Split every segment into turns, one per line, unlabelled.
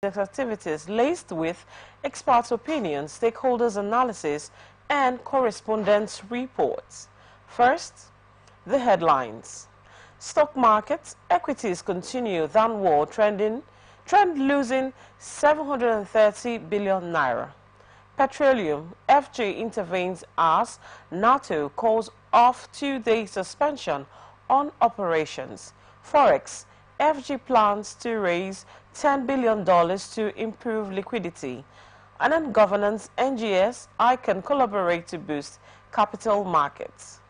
activities laced with expert opinions, stakeholders analysis, and correspondence reports. First, the headlines. Stock markets, equities continue downward trend losing 730 billion naira. Petroleum, FJ intervenes as NATO calls off 2-day suspension on operations. Forex, FG plans to raise $10 billion to improve liquidity. And then governance, NGS, I can collaborate to boost capital markets.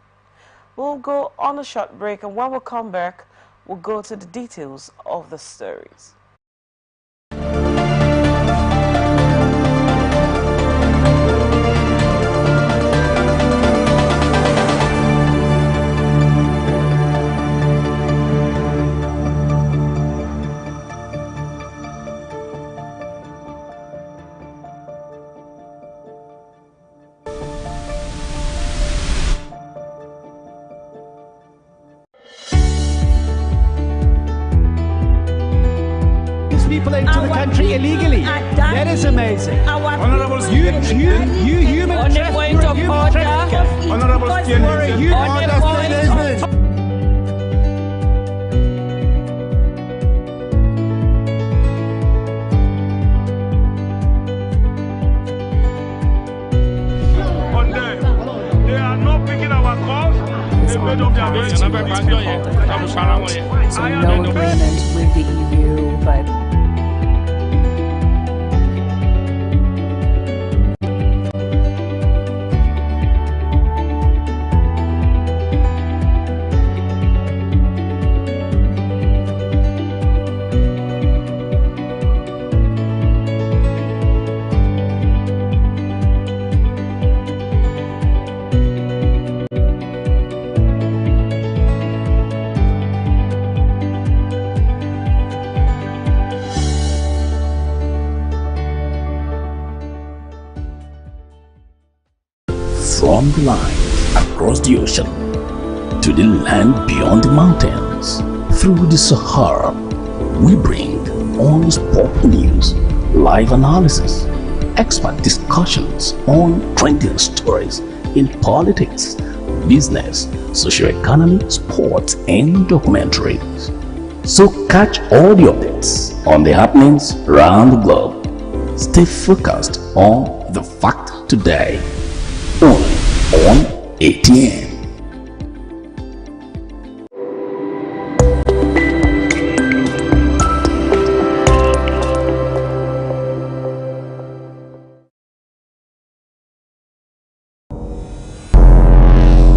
We'll go on a short break, and when we come back, we'll go to the details of the stories.
People into the country illegally. That is amazing. You human trafficker.
They are not picking our calls. They made up their minds.
So no agreement with the EU, but
from the line across the ocean to the land beyond the mountains, through the Sahara, we bring on-spot news, live analysis, expert discussions on trending stories in politics, business, socio-economy, sports, and documentaries. So catch all the updates on the happenings around the globe. Stay focused on the fact today. Only on ATN.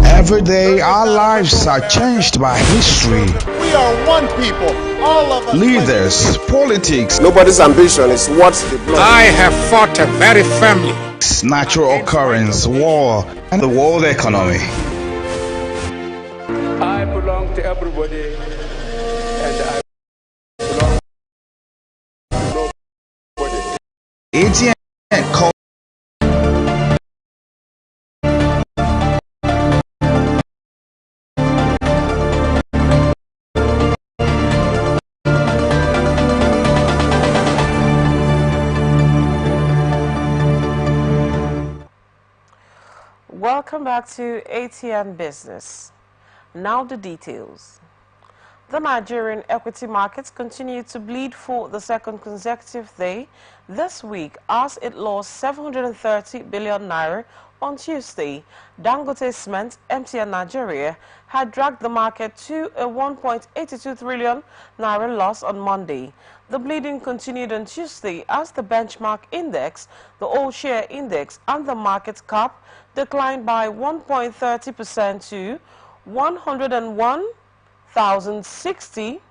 Every day our lives are changed by history.
We are one people, all of us.
Leaders, politics.
Nobody's ambition is what's the blood.
I have fought very firmly.
Natural occurrence, war, and the world economy.
I belong to everybody, and I belong to nobody.
ATN called.
Welcome back to ATN Business. Now the details. The Nigerian equity markets continue to bleed for the second consecutive day this week as it lost 730 billion naira on Tuesday. Dangote Cement, MTN Nigeria, had dragged the market to a 1.82 trillion naira loss on Monday. The bleeding continued on Tuesday as the benchmark index, the all-share index, and the market cap declined by 1.30% to 101,060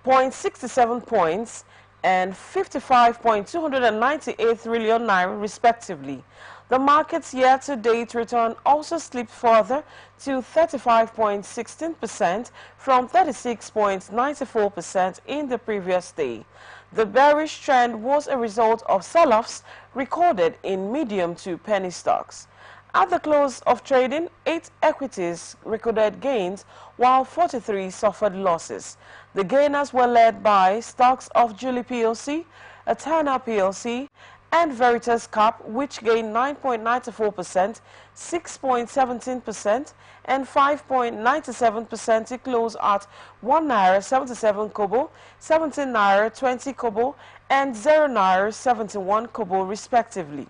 0.67 points and 55.298 trillion naira respectively. The market's year-to-date return also slipped further to 35.16% from 36.94% in the previous day. The bearish trend was a result of sell-offs recorded in medium to penny stocks. At the close of trading, 8 equities recorded gains while 43 suffered losses. The gainers were led by stocks of Julie plc, Atana plc, and Veritas Cap, which gained 9.94%, 6.17%, and 5.97% to close at 1 naira 77 kobo, 17 naira 20 kobo, and 0 naira 71 kobo respectively.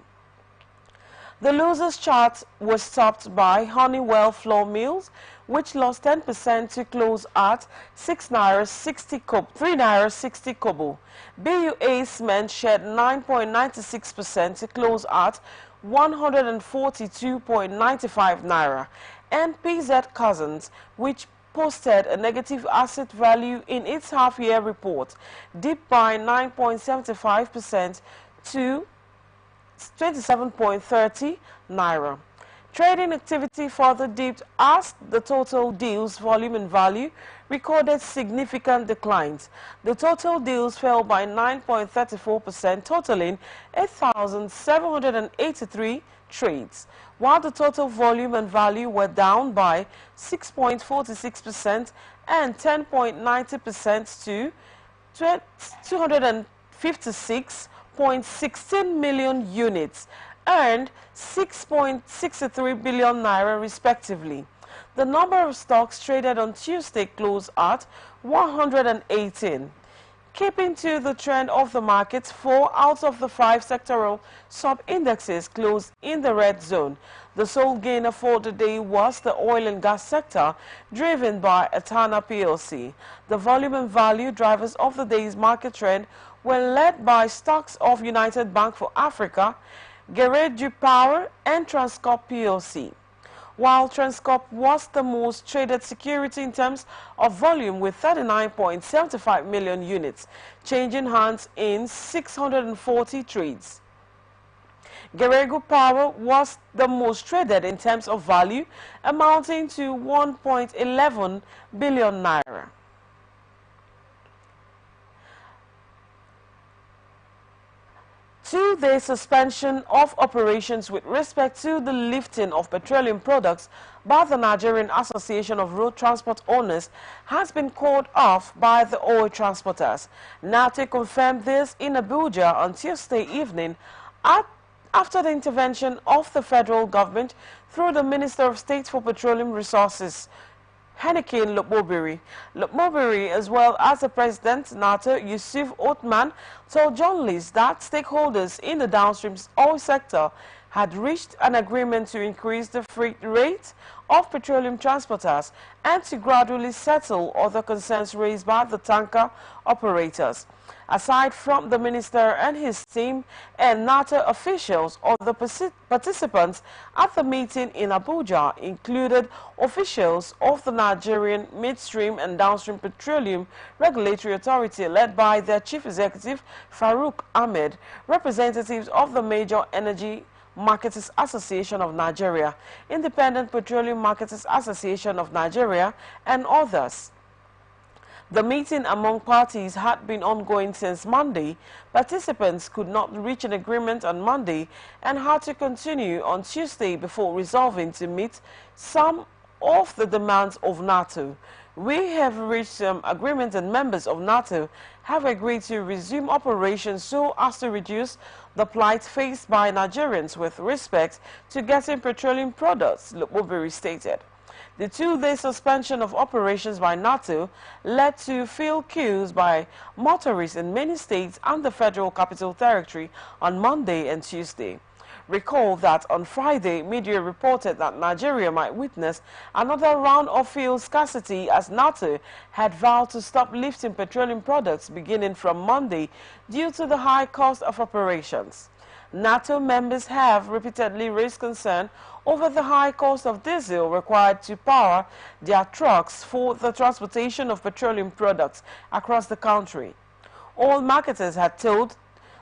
The losers chart was topped by Honeywell Flour Mills, which lost 10% to close at 6 naira 60 kobo, 3 naira 60 kobo. BUA Cement shed 9.96% to close at 142.95 naira. And PZ Cousins, which posted a negative asset value in its half-year report, dipped by 9.75% to 27.30 naira. Trading activity further dipped as the total deals volume and value recorded significant declines. The total deals fell by 9.34%, totaling 8,783 trades, while the total volume and value were down by 6.46% and 10.90% to 256.16 million units, earned 6.63 billion naira respectively. The number of stocks traded on Tuesday closed at 118. Keeping to the trend of the markets, 4 out of the 5 sectoral sub-indexes closed in the red zone. The sole gainer for the day was the oil and gas sector, driven by Atana plc. The volume and value drivers of the day's market trend were led by stocks of United Bank for Africa, Geredu Power, and Transcorp plc. While Transcorp was the most traded security in terms of volume with 39.75 million units, changing hands in 640 trades. Geredu Power was the most traded in terms of value, amounting to 1.11 billion naira. Two-day suspension of operations with respect to the lifting of petroleum products by the Nigerian Association of Road Transport Owners has been called off by the oil transporters. NATE confirmed this in Abuja on Tuesday evening after the intervention of the federal government through the Minister of State for Petroleum Resources, Henikin Lukmobiri, as well as the President, NATO, Yusuf Othman, told journalists that stakeholders in the downstream oil sector had reached an agreement to increase the freight rate of petroleum transporters and to gradually settle other concerns raised by the tanker operators. Aside from the minister and his team and NATO officials, other participants at the meeting in Abuja included officials of the Nigerian Midstream and Downstream Petroleum Regulatory Authority led by their Chief Executive Farouk Ahmed, representatives of the Major Energy Marketers Association of Nigeria, Independent Petroleum Marketers Association of Nigeria, and others. The meeting among parties had been ongoing since Monday. Participants could not reach an agreement on Monday and had to continue on Tuesday before resolving to meet some of the demands of NATO. We have reached some agreement and members of NATO have agreed to resume operations so as to reduce the plight faced by Nigerians with respect to getting petroleum products, Lukmobiri stated. The two-day suspension of operations by NATO led to field queues by motorists in many states and the Federal Capital Territory on Monday and Tuesday. Recall that on Friday, media reported that Nigeria might witness another round of fuel scarcity as NATO had vowed to stop lifting petroleum products beginning from Monday due to the high cost of operations. NATO members have repeatedly raised concern over the high cost of diesel required to power their trucks for the transportation of petroleum products across the country. All marketers had told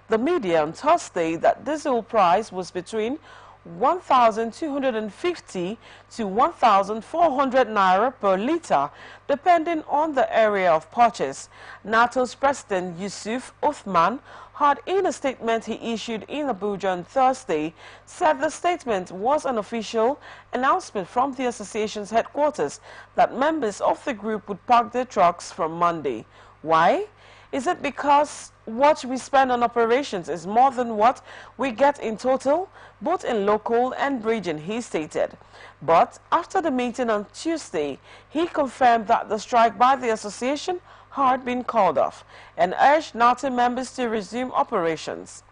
the media on Thursday that diesel price was between 1,250 to 1,400 naira per litre, depending on the area of purchase. NATO's President Yusuf Othman had, in a statement he issued in Abuja on Thursday, said the statement was an official announcement from the association's headquarters that members of the group would park their trucks from Monday. Why? Is it because what we spend on operations is more than what we get in total, both in local and region, he stated. But after the meeting on Tuesday, he confirmed that the strike by the association had been called off and urged NATO members to resume operations.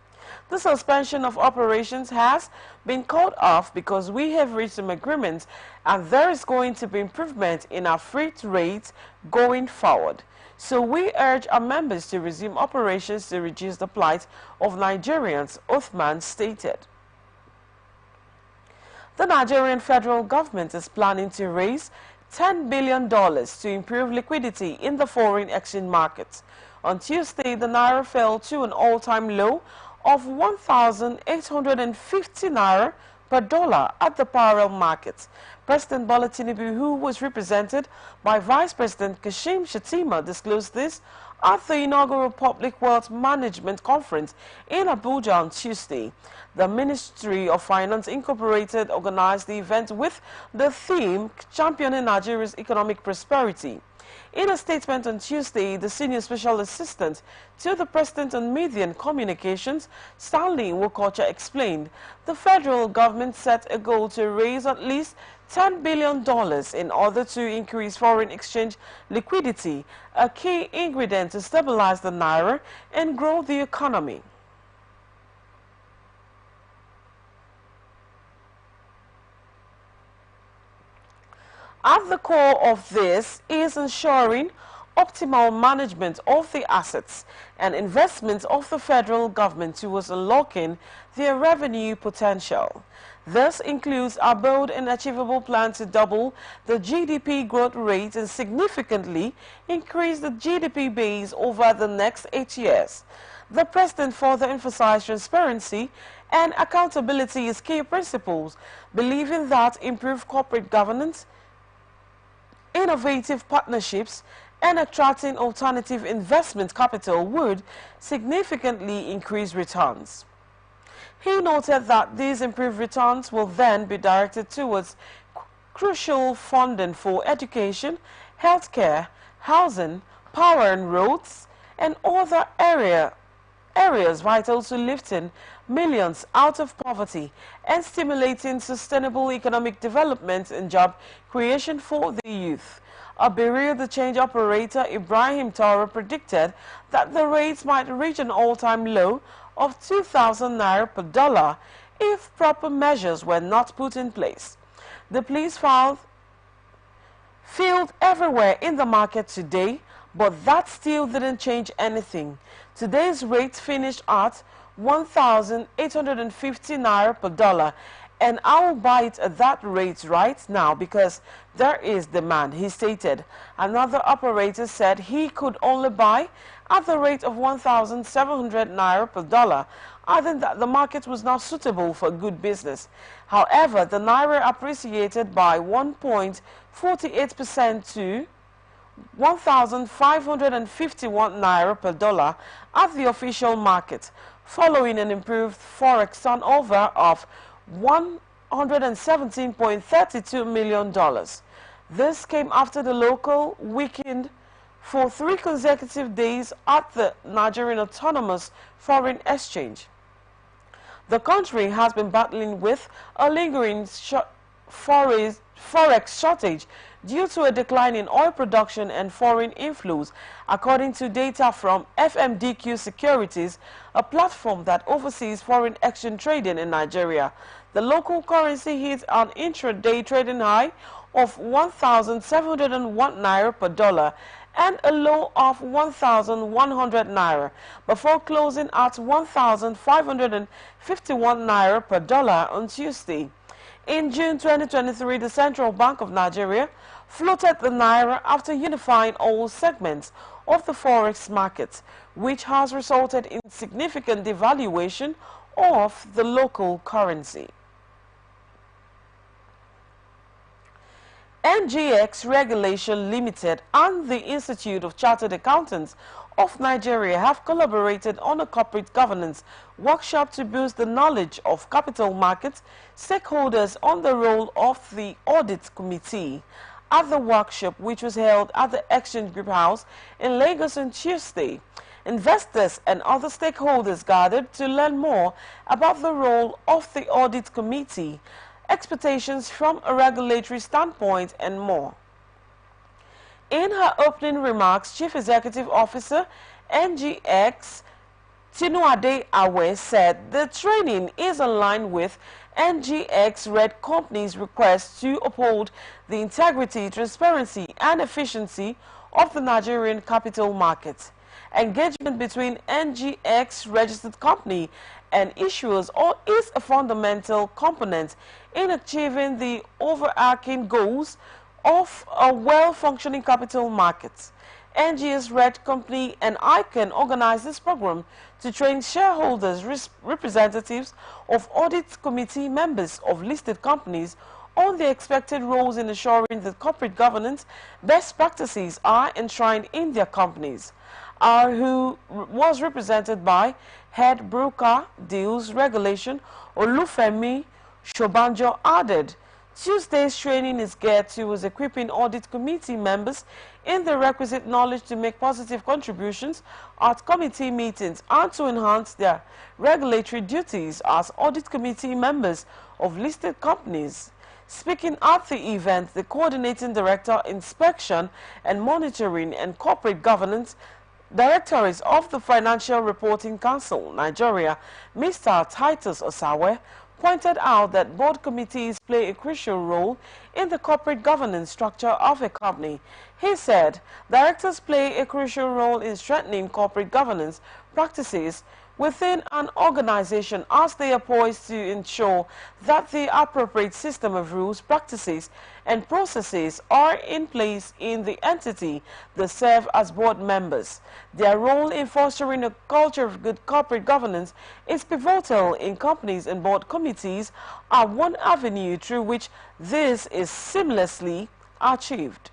The suspension of operations has been called off because we have reached some agreement and there is going to be improvement in our freight rates going forward. So we urge our members to resume operations to reduce the plight of Nigerians, Othman stated. The Nigerian federal government is planning to raise $10 billion to improve liquidity in the foreign exchange market. On Tuesday, the naira fell to an all-time low of 1,850 naira per dollar at the parallel market. President Bola Tinubu, who was represented by Vice President Kashim Shettima, disclosed this at the inaugural Public Wealth Management Conference in Abuja on Tuesday. The Ministry of Finance Incorporated organized the event with the theme Championing Nigeria's Economic Prosperity. In a statement on Tuesday, the Senior Special Assistant to the President on Media and Communications, Stanley Wokocha, explained the federal government set a goal to raise at least $10 billion in order to increase foreign exchange liquidity, a key ingredient to stabilize the naira and grow the economy. At the core of this is ensuring optimal management of the assets and investments of the federal government towards unlocking their revenue potential. This includes our bold and achievable plan to double the GDP growth rate and significantly increase the GDP base over the next 8 years. The President further emphasized transparency and accountability as key principles, believing that improved corporate governance, innovative partnerships, and attracting alternative investment capital would significantly increase returns. He noted that these improved returns will then be directed towards crucial funding for education, healthcare, housing, power and roads, and other areas vital to lifting millions out of poverty and stimulating sustainable economic development and job creation for the youth. A Bureau de Change operator, Ibrahim Toro, predicted that the rates might reach an all-time low of 2,000 naira per dollar if proper measures were not put in place. The police field everywhere in the market today, but that still didn't change anything. Today's rate finished at 1,850 naira per dollar, and I will buy it at that rate right now because there is demand, he stated. Another operator said he could only buy at the rate of 1,700 naira per dollar, adding that the market was not suitable for good business. However, the naira appreciated by 1.48% to 1,551 naira per dollar at the official market, following an improved forex turnover of $117.32 million. This came after the local weakened for 3 consecutive days at the Nigerian Autonomous Foreign Exchange. The country has been battling with a lingering forex shortage due to a decline in oil production and foreign inflows, according to data from FMDQ Securities, a platform that oversees foreign exchange trading in Nigeria. The local currency hit an intraday trading high of 1,701 naira per dollar and a low of 1,100 naira before closing at 1,551 naira per dollar on Tuesday. In June 2023, the Central Bank of Nigeria floated the naira after unifying all segments of the forex market, which has resulted in significant devaluation of the local currency. NGX Regulation Limited and the Institute of Chartered Accountants of Nigeria have collaborated on a corporate governance workshop to boost the knowledge of capital markets stakeholders on the role of the Audit Committee. At the workshop, which was held at the Exchange Group House in Lagos on Tuesday, investors and other stakeholders gathered to learn more about the role of the Audit Committee, expectations from a regulatory standpoint, and more. In her opening remarks, Chief Executive Officer NGX Tinuade Awe said the training is aligned with NGX Red Company's request to uphold the integrity, transparency, and efficiency of the Nigerian capital market. Engagement between NGX registered company and issuers is a fundamental component in achieving the overarching goals of a well-functioning capital market. NGX Red Company and ICANN organized this program to train shareholders, representatives of audit committee members of listed companies on the expected roles in ensuring that corporate governance best practices are enshrined in their companies. Who was represented by Head Broker Deals Regulation Olufemi Shobanjo, added Tuesday's training is geared towards equipping audit committee members in the requisite knowledge to make positive contributions at committee meetings and to enhance their regulatory duties as audit committee members of listed companies. Speaking at the event, the Coordinating Director, Inspection and Monitoring and Corporate Governance Directorate of the Financial Reporting Council, Nigeria, Mr. Titus Osawe, pointed out that board committees play a crucial role in the corporate governance structure of a company. He said directors play a crucial role in strengthening corporate governance practices within an organization as they are poised to ensure that the appropriate system of rules, practices, and processes are in place in the entity they serve as board members. Their role in fostering a culture of good corporate governance is pivotal in companies, and board committees are one avenue through which this is seamlessly achieved.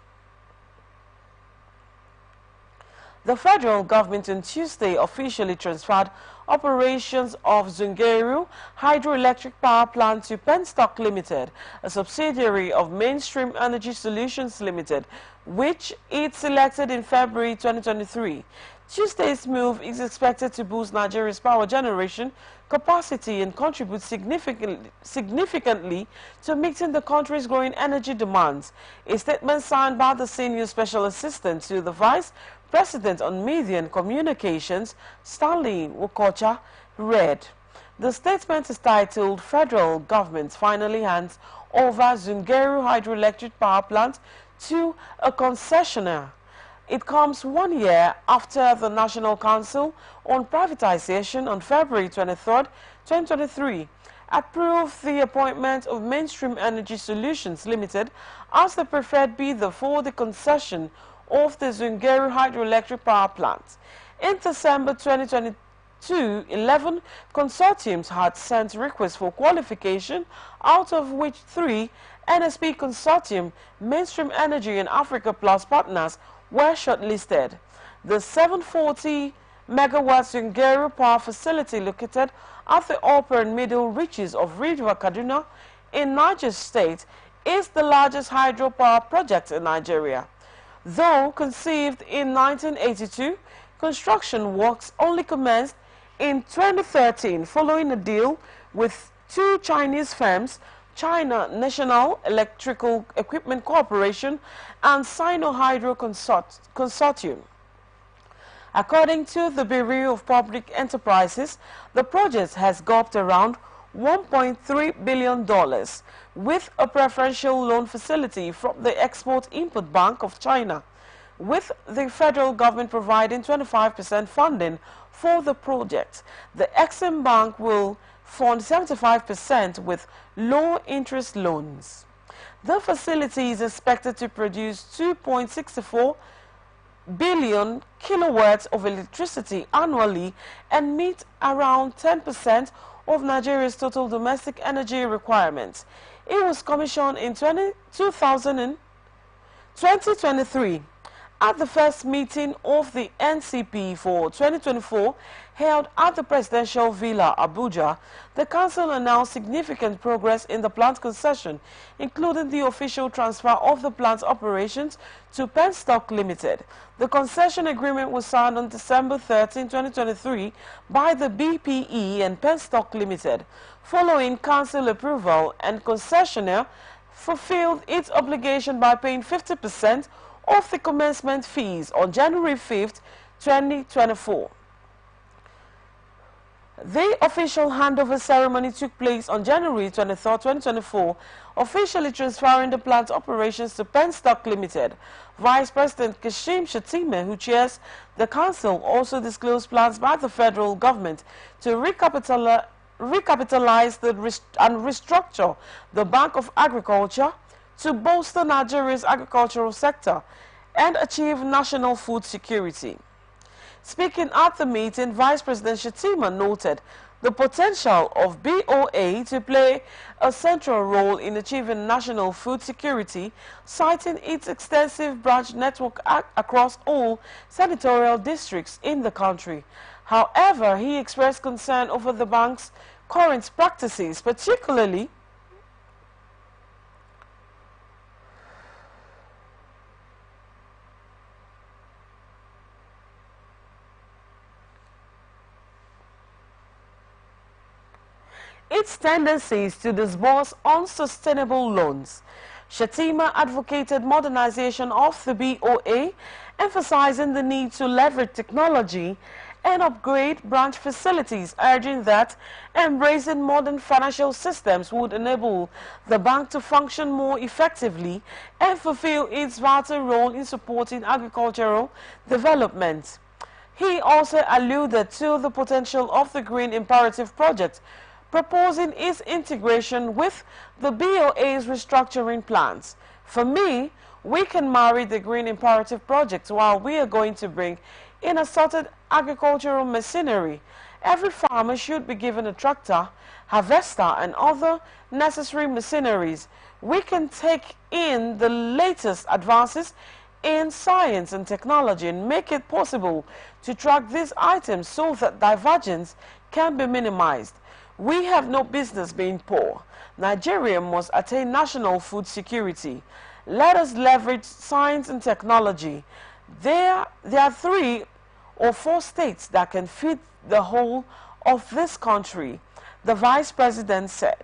The federal government on Tuesday officially transferred operations of Zungeru Hydroelectric Power Plant to Penstock Limited, a subsidiary of Mainstream Energy Solutions Limited, which it selected in February 2023. Tuesday's move is expected to boost Nigeria's power generation capacity and contribute significantly to meeting the country's growing energy demands. A statement signed by the Senior Special Assistant to the Vice President on Media and Communications, Stanley Wokocha, read. The statement is titled, Federal Government Finally Hands Over Zungeru Hydroelectric Power Plant to a Concessionaire. It comes 1 year after the National Council on Privatization on February 23, 2023, approved the appointment of Mainstream Energy Solutions Limited as the preferred bidder for the concession of the Zungeru Hydroelectric Power Plant. In December 2022, 11 consortiums had sent requests for qualification, out of which 3 NSP Consortium, Mainstream Energy and Africa Plus partners were shortlisted. The 740 megawatt Zungeru power facility located at the upper and middle reaches of River Kaduna in Niger State is the largest hydropower project in Nigeria. Though conceived in 1982, construction works only commenced in 2013 following a deal with 2 Chinese firms, China National Electrical Equipment Corporation and Sino-Hydro Consortium. According to the Bureau of Public Enterprises, the project has gulped around $1.3 billion with a preferential loan facility from the Export-Import Bank of China, with the federal government providing 25% funding for the project. The Exim Bank will fund 75% with low-interest loans. The facility is expected to produce 2.64 billion kilowatts of electricity annually and meet around 10% of Nigeria's total domestic energy requirements. It was commissioned in 2000 2023. At the first meeting of the NCP for 2024 held at the Presidential Villa, Abuja, the Council announced significant progress in the plant concession, including the official transfer of the plant's operations to Penstock Limited. The concession agreement was signed on December 13, 2023 by the BPE and Penstock Limited. Following Council approval, and concessionaire fulfilled its obligation by paying 50% of the commencement fees on January 5th, 2024. The official handover ceremony took place on January 23, 2024, officially transferring the plant's operations to Penstock Limited. Vice President Kashim Shettima, who chairs the council, also disclosed plans by the federal government to recapitalize and restructure the Bank of Agriculture to bolster Nigeria's agricultural sector and achieve national food security. Speaking at the meeting, Vice President Shettima noted the potential of BOA to play a central role in achieving national food security, citing its extensive branch network across all senatorial districts in the country. However, he expressed concern over the bank's current practices, particularly its tendencies to disburse unsustainable loans. Shettima advocated modernization of the BOA, emphasizing the need to leverage technology and upgrade branch facilities, urging that embracing modern financial systems would enable the bank to function more effectively and fulfill its vital role in supporting agricultural development. He also alluded to the potential of the Green Imperative project, proposing its integration with the BOA's restructuring plans. For me, we can marry the Green Imperative project while we are going to bring in assorted agricultural machinery. Every farmer should be given a tractor, harvester, and other necessary machineries. We can take in the latest advances in science and technology and make it possible to track these items so that divergence can be minimized. We have no business being poor. Nigeria must attain national food security. Let us leverage science and technology. There are 3 or 4 states that can feed the whole of this country, the Vice President said.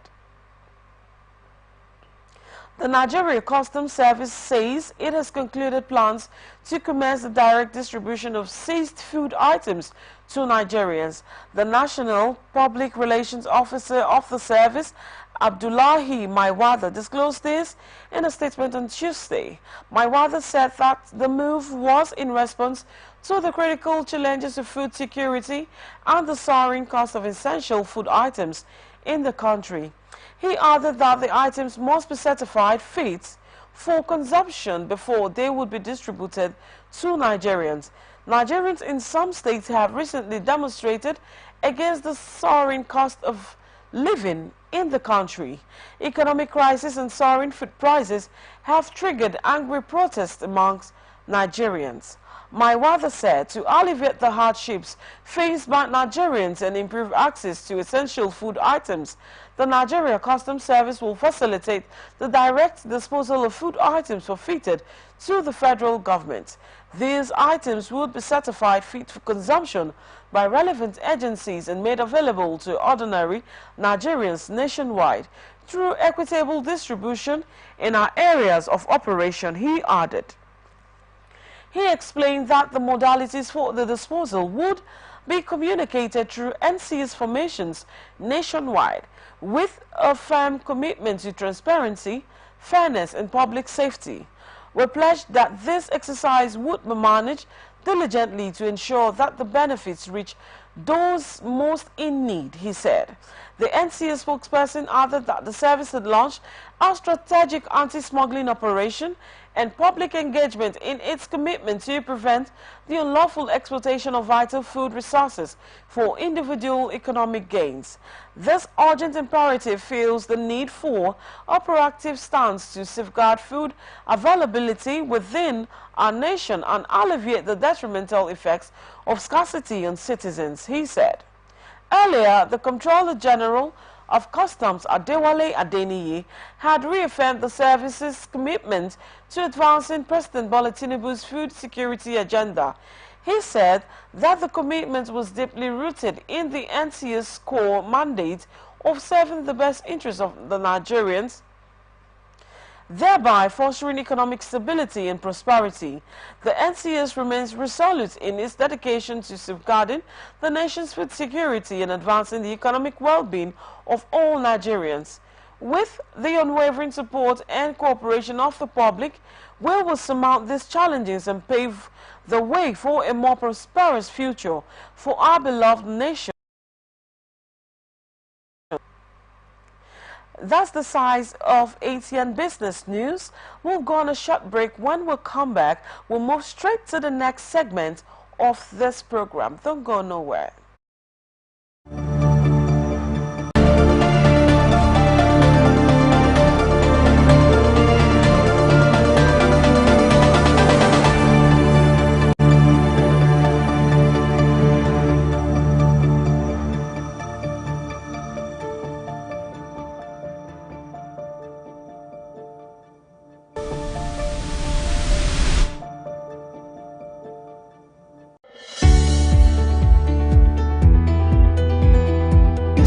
The Nigeria Customs Service says it has concluded plans to commence the direct distribution of seized food items to Nigerians. The National Public Relations Officer of the service, Abdullahi Maiwada, disclosed this in a statement on Tuesday. Maiwada said that the move was in response to the critical challenges of food security and the soaring cost of essential food items in the country. He added that the items must be certified fit for consumption before they would be distributed to Nigerians. Nigerians in some states have recently demonstrated against the soaring cost of living in the country. Economic crisis and soaring food prices have triggered angry protests amongst Nigerians. Maiwada said to alleviate the hardships faced by Nigerians and improve access to essential food items, the Nigeria Customs Service will facilitate the direct disposal of food items forfeited to the federal government. These items would be certified fit for consumption by relevant agencies and made available to ordinary Nigerians nationwide through equitable distribution in our areas of operation, he added. He explained that the modalities for the disposal would be communicated through NCS formations nationwide with a firm commitment to transparency, fairness, and public safety. We pledged that this exercise would be managed diligently to ensure that the benefits reach those most in need, he said. The NCS spokesperson added that the service had launched a strategic anti-smuggling operation and public engagement in its commitment to prevent the unlawful exploitation of vital food resources for individual economic gains. This urgent imperative feels the need for a proactive stance to safeguard food availability within our nation and alleviate the detrimental effects of scarcity on citizens, he said. Earlier, the Comptroller General of Customs, Adewale Adeniyi, had reaffirmed the service's commitment to advancing President Bola Tinubu's food security agenda. He said that the commitment was deeply rooted in the NCA's core mandate of serving the best interests of the Nigerians, thereby fostering economic stability and prosperity. The NCS remains resolute in its dedication to safeguarding the nation's food security and advancing the economic well-being of all Nigerians. With the unwavering support and cooperation of the public, we will surmount these challenges and pave the way for a more prosperous future for our beloved nation. That's the size of ATN Business News. We'll go on a short break. When we come back, we'll move straight to the next segment of this program. Don't go nowhere.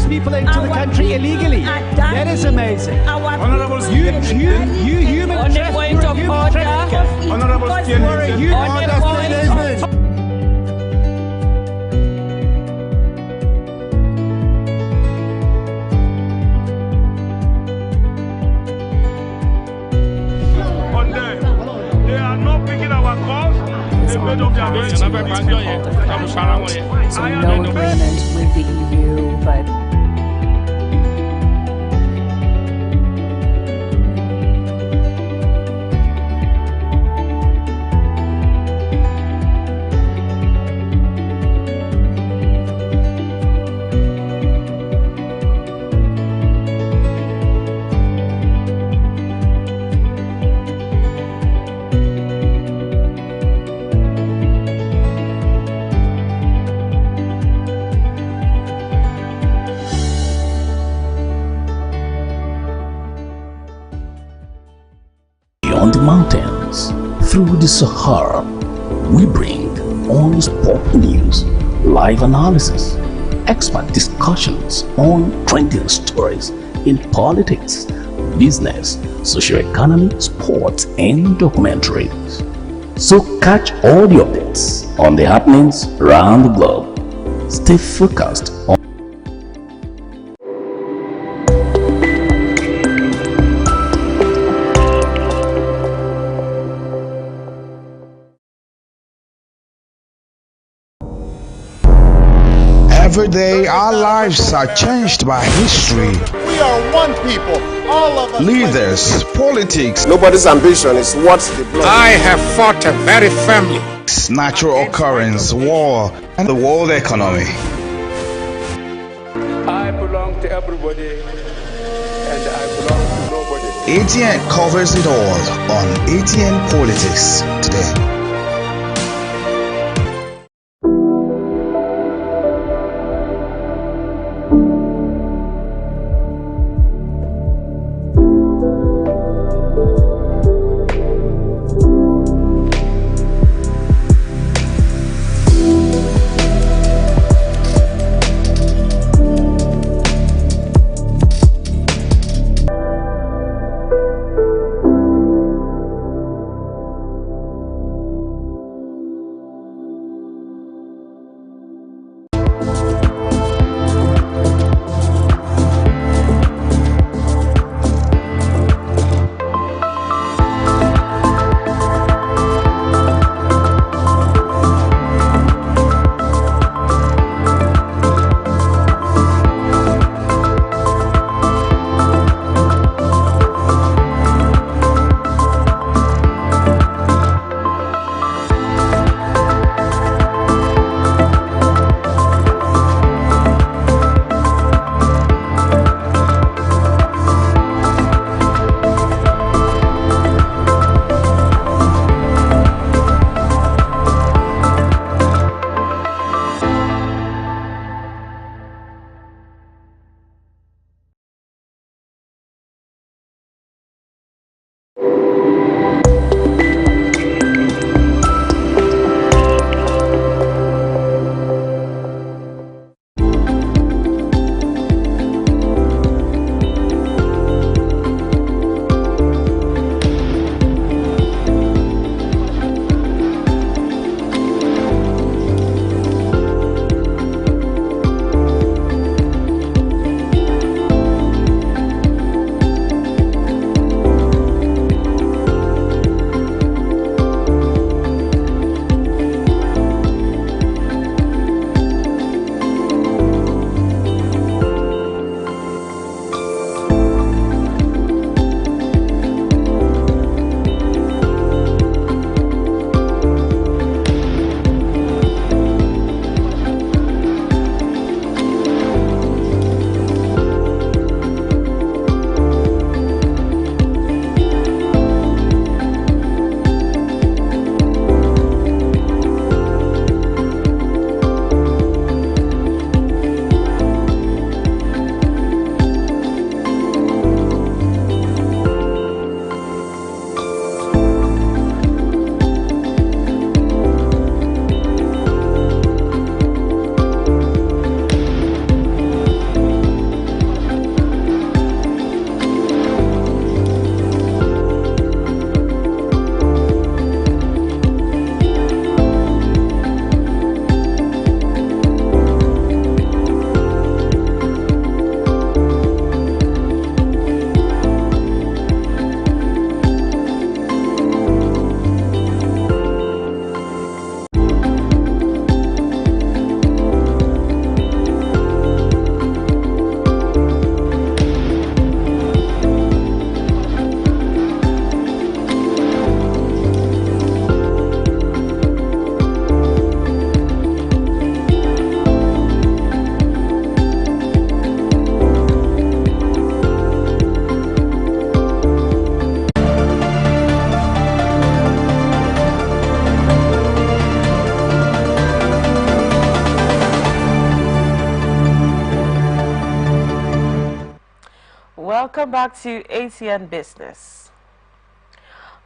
People into the country illegally. That is amazing.
Honorable
You human trafficker.
Honorable
You're a human
They are not picking our calls. They made up their minds.
So no agreement with the EU, but
beyond the mountains, through the Sahara, we bring on-spot news, live analysis, expert discussions on trending stories in politics, business, socio-economy, sports, and documentaries. So catch all the updates on the happenings around the globe. Stay focused on
Every day, our lives are changed by history.
We are one people, all of us.
Leaders, politics,
Nobody's ambition is what they blood.
I have fought very firmly.
natural occurrence, war, and the world economy.
I belong to everybody, and I belong to nobody.
ATN covers it all on ATN Politics today.
Welcome back to ATN Business.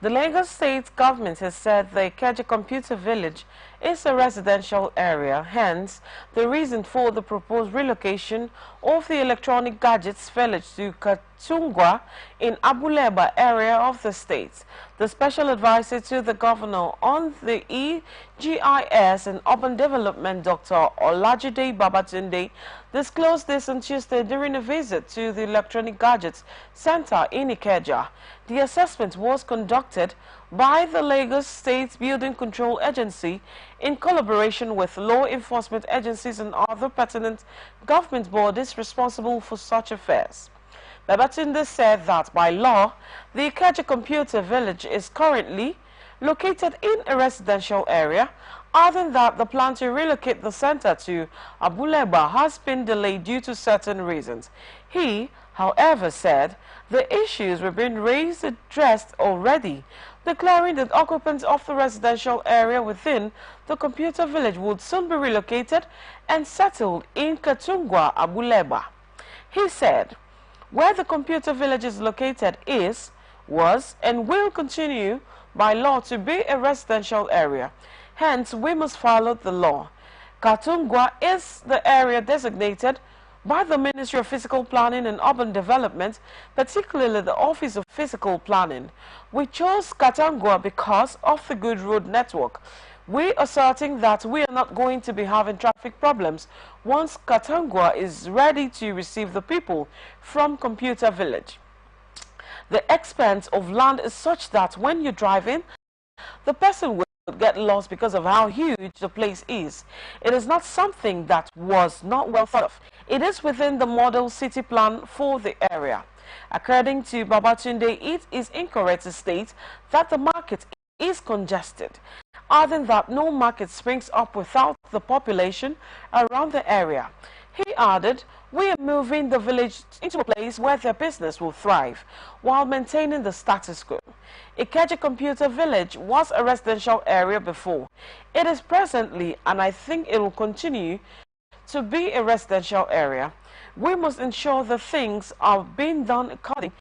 The Lagos State government has said the Ikeja Computer Village is a residential area, hence the reason for the proposed relocation of the electronic gadgets village to Katungwa in Abuleba area of the state. The special advisor to the governor on the EGIS and urban development, Dr. Olajide Babatunde, disclosed this on Tuesday during a visit to the Electronic Gadgets Center in Ikeja. The assessment was conducted by the Lagos State Building Control Agency in collaboration with law enforcement agencies and other pertinent government bodies responsible for such affairs. Babatunde said that by law, the Ikeja Computer Village is currently located in a residential area. Other than that, the plan to relocate the center to Abuleba has been delayed due to certain reasons. He, however, said the issues were being addressed already, declaring that occupants of the residential area within the computer village would soon be relocated and settled in Katungwa, Abuleba. He said, where the computer village is located was, and will continue by law to be a residential area. Hence, we must follow the law. Katungwa is the area designated by the Ministry of Physical Planning and Urban Development, particularly the Office of Physical Planning. We chose Katungwa because of the good road network. We are asserting that we are not going to be having traffic problems once Katungwa is ready to receive the people from Computer Village. The expanse of land is such that when you drive in, the person will get lost because of how huge the place is. It is not something that was not well thought of. It is within the model city plan for the area. According to Babatunde, it is incorrect to state that the market is congested. Other than that, no market springs up without the population around the area. He added, we are moving the village into a place where their business will thrive while maintaining the status quo. Ikeja Computer Village was a residential area before. It is presently, and I think it will continue to be, a residential area. We must ensure that things are being done according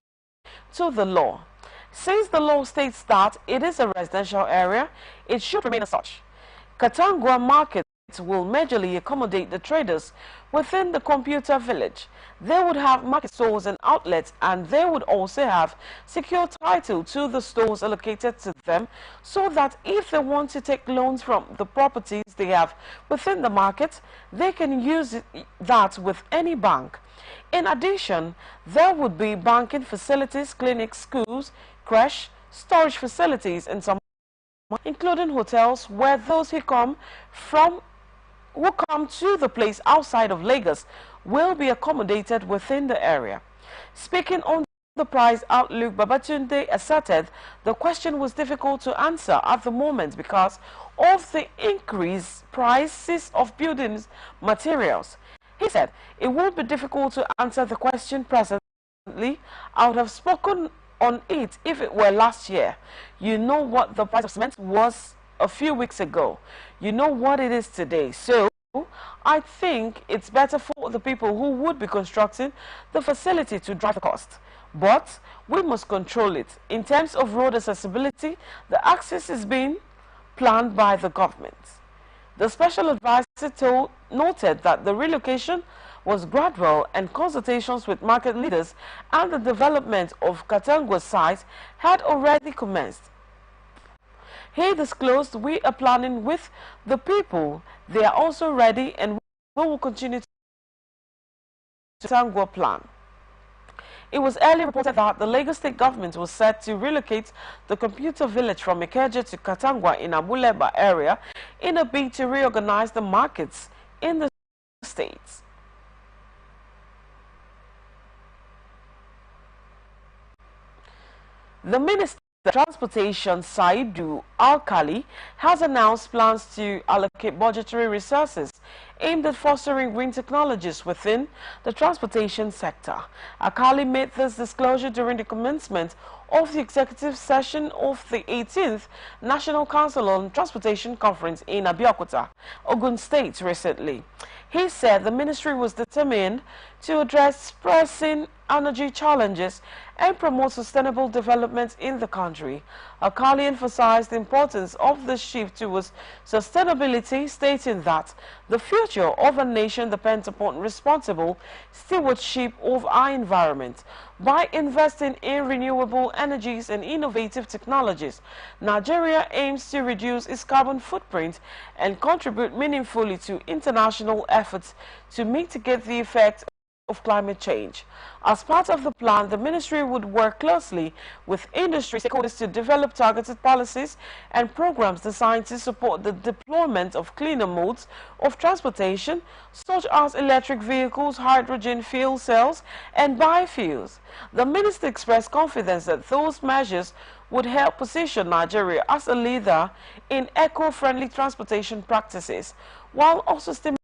to the law. Since the law states that it is a residential area, it should remain as such. Katungwa Market will majorly accommodate the traders within the computer village. They would have market stores and outlets, and they would also have secure title to the stores allocated to them, so that if they want to take loans from the properties they have within the market, they can use that with any bank. In addition, there would be banking facilities, clinics, schools, creche, storage facilities, and some, including hotels, where those who come to the place outside of Lagos will be accommodated within the area. Speaking on the price outlook, Babatunde asserted the question was difficult to answer at the moment because of the increased prices of building materials. He said it would be difficult to answer the question presently. I would have spoken on it if it were last year. You know what the price of cement was a few weeks ago. You know what it is today. So I think it's better for the people who would be constructing the facility to drive the cost. But we must control it. In terms of road accessibility, the access is being planned by the government. The special advisor noted that the relocation was gradual and consultations with market leaders and the development of Katungwa site had already commenced. He disclosed, we are planning with the people. They are also ready, and we will continue to Katungwa plan. It was earlier reported that the Lagos State government was set to relocate the computer village from Ikeja to Katungwa in Abuleba area in a bid to reorganize the markets in the states. The Minister of Transportation, Saidu Alkali, has announced plans to allocate budgetary resources aimed at fostering green technologies within the transportation sector. Alkali made this disclosure during the commencement of the executive session of the 18th National Council on Transportation Conference in Abeokuta, Ogun State recently. He said the ministry was determined to address pressing energy challenges and promote sustainable development in the country. Akali emphasized the importance of the shift towards sustainability, stating that the future of a nation depends upon responsible stewardship of our environment. By investing in renewable energies and innovative technologies, Nigeria aims to reduce its carbon footprint and contribute meaningfully to international efforts to mitigate the effects of climate change. As part of the plan, the ministry would work closely with industry stakeholders to develop targeted policies and programs designed to support the deployment of cleaner modes of transportation, such as electric vehicles, hydrogen fuel cells, and biofuels. The minister expressed confidence that those measures would help position Nigeria as a leader in eco-friendly transportation practices, while also stimulating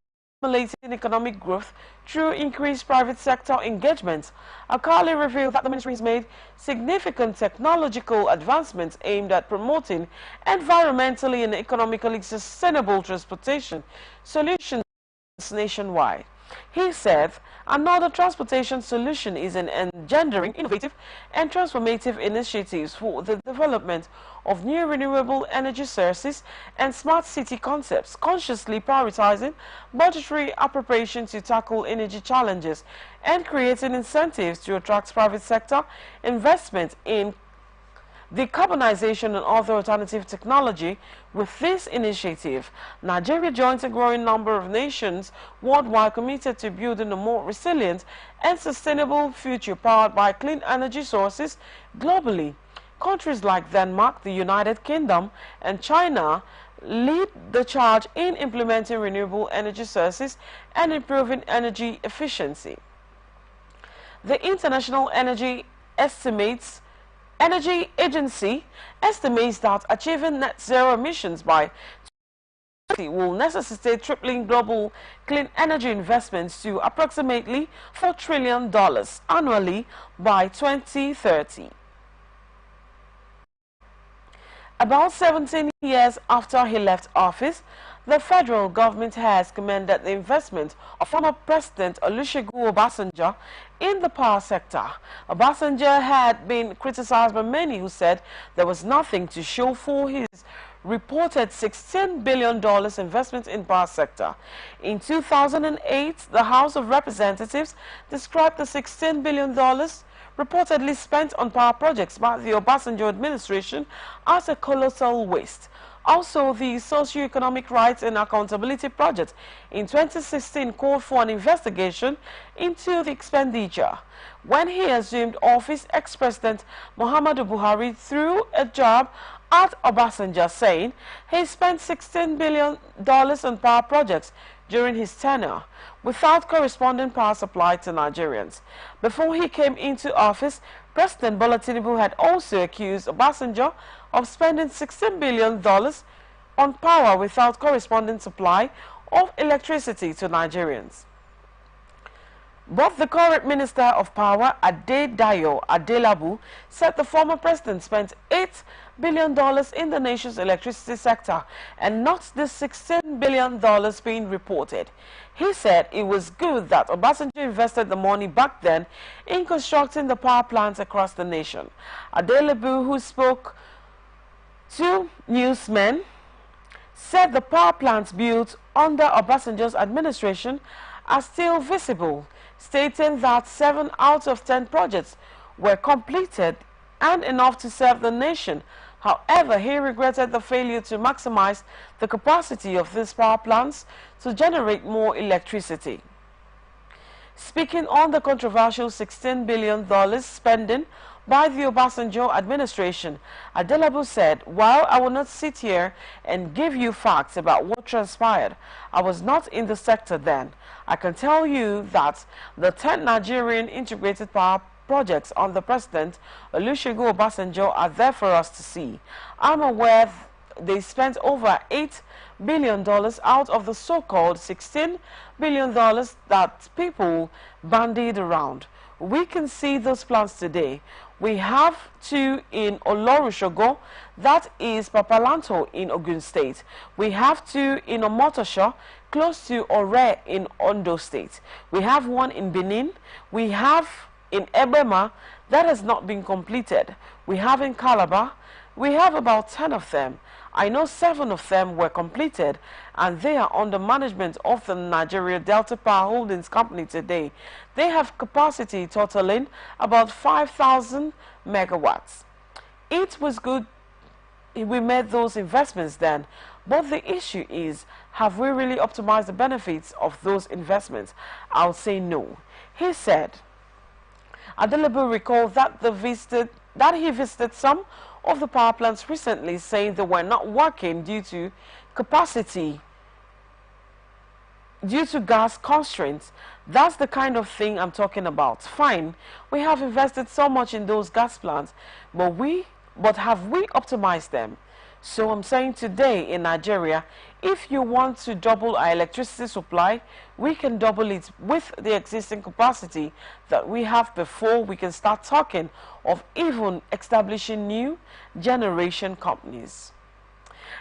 economic growth through increased private sector engagement. Akali revealed that the ministry has made significant technological advancements aimed at promoting environmentally and economically sustainable transportation solutions nationwide. He said another transportation solution is in engendering innovative and transformative initiatives for the development of new renewable energy sources and smart city concepts, consciously prioritizing budgetary appropriation to tackle energy challenges and creating incentives to attract private sector investment in decarbonization and other alternative technology. With this initiative, Nigeria joins a growing number of nations worldwide committed to building a more resilient and sustainable future powered by clean energy sources globally. Countries like Denmark, the United Kingdom, and China lead the charge in implementing renewable energy sources and improving energy efficiency. The International Energy Agency estimates that achieving net zero emissions by 2030 will necessitate tripling global clean energy investments to approximately $4 trillion annually by 2030. About 17 years after he left office, the federal government has commended the investment of former President Olusegun Obasanjo in the power sector. Obasanjo had been criticized by many who said there was nothing to show for his reported $16 billion investment in power sector. In 2008, the House of Representatives described the $16 billion reportedly spent on power projects by the Obasanjo administration as a colossal waste. Also, the Socio-Economic Rights and Accountability Project in 2016 called for an investigation into the expenditure. When he assumed office, ex-President Muhammadu Buhari threw a jab at Obasanjo, saying he spent $16 billion on power projects during his tenure, without corresponding power supply to Nigerians. Before he came into office, President Bola Tinubu had also accused Obasanjo of spending $16 billion on power without corresponding supply of electricity to Nigerians. But the current Minister of Power, Adedayo Adelabu, said the former president spent $8 billion in the nation's electricity sector and not the $16 billion being reported. He said it was good that Obasanjo invested the money back then in constructing the power plants across the nation. Adelabu, who spoke to newsmen, said the power plants built under Obasanjo's administration are still visible, stating that 7 out of 10 projects were completed and enough to serve the nation. However, he regretted the failure to maximize the capacity of these power plants to generate more electricity. Speaking on the controversial $16 billion spending by the Obasanjo administration, Adelabu said, "While I will not sit here and give you facts about what transpired, I was not in the sector then. I can tell you that the 10 Nigerian integrated power projects under President Olusegun Obasanjo are there for us to see. I'm aware they spent over $8 billion out of the so-called $16 billion that people bandied around. We can see those plans today. We have 2 in Olorushogo, that is Papalanto in Ogun State. We have 2 in Omotosho, close to Ore in Ondo State. We have 1 in Benin. We have in Ebema, that has not been completed. We have in Calabar. We have about 10 of them. I know 7 of them were completed, and they are under management of the Nigeria Delta Power Holdings Company today. They have capacity totaling about 5,000 megawatts. It was good we made those investments then, but the issue is, have we really optimized the benefits of those investments? I'll say no. He said, Adelebu recalled that he visited some of the power plants recently, saying they were not working due to capacity, due to gas constraints. That's the kind of thing I'm talking about. Fine, we have invested so much in those gas plants, but have we optimized them? So I'm saying today in Nigeria, if you want to double our electricity supply, we can double it with the existing capacity that we have before we can start talking of even establishing new generation companies.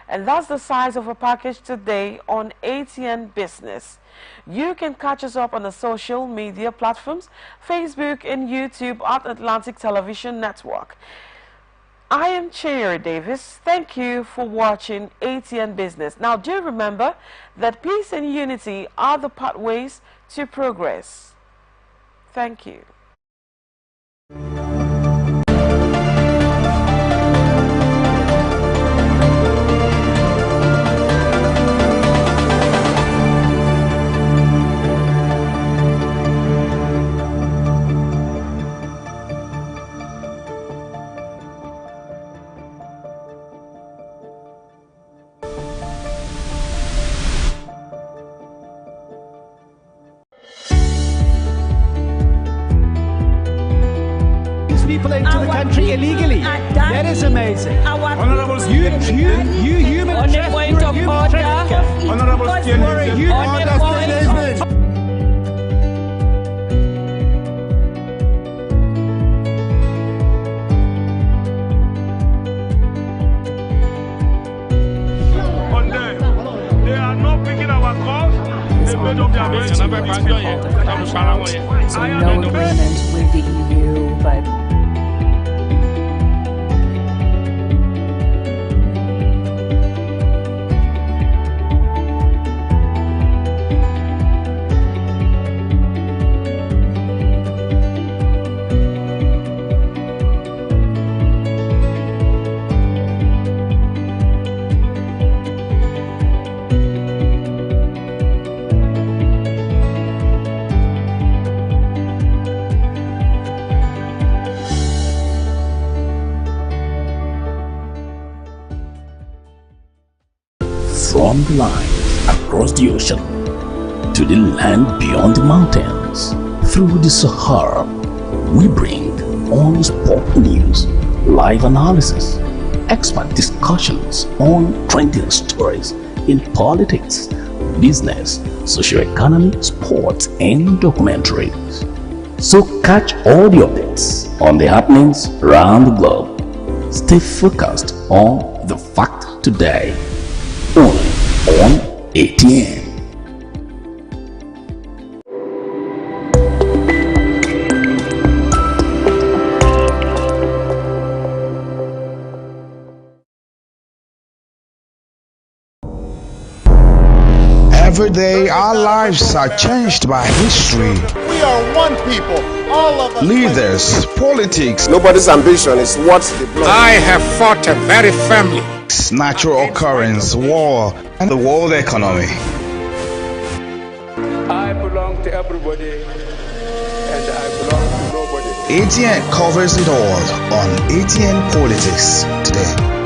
And that's the size of a package today on ATN Business. You can catch us up on the social media platforms, Facebook and YouTube at Atlantic Television Network. I am Chiri Davis. Thank you for watching ATN Business. Now do remember that peace and unity are the pathways to progress. Thank you.
People into the country illegally. That is amazing.
Honorable
You human
on the point of order.
Honorable they are not picking our calls. They made up their minds.
So no agreement with the EU, but
from the line across the ocean to the land beyond the mountains, through the Sahara, we bring on sport news, live analysis, expert discussions on trending stories in politics, business, socio-economy, sports, and documentaries. So catch all the updates on the happenings around the globe. Stay focused on the fact today. Only on ATN.
Every day our lives are changed by history.
We are one people, all of us.
Leaders, politics,
Nobody's ambition is what the blood.
I have fought very firmly.
natural occurrence, war, and the world economy.
I belong to everybody, and I belong to nobody.
ATN covers it all on ATN Politics today.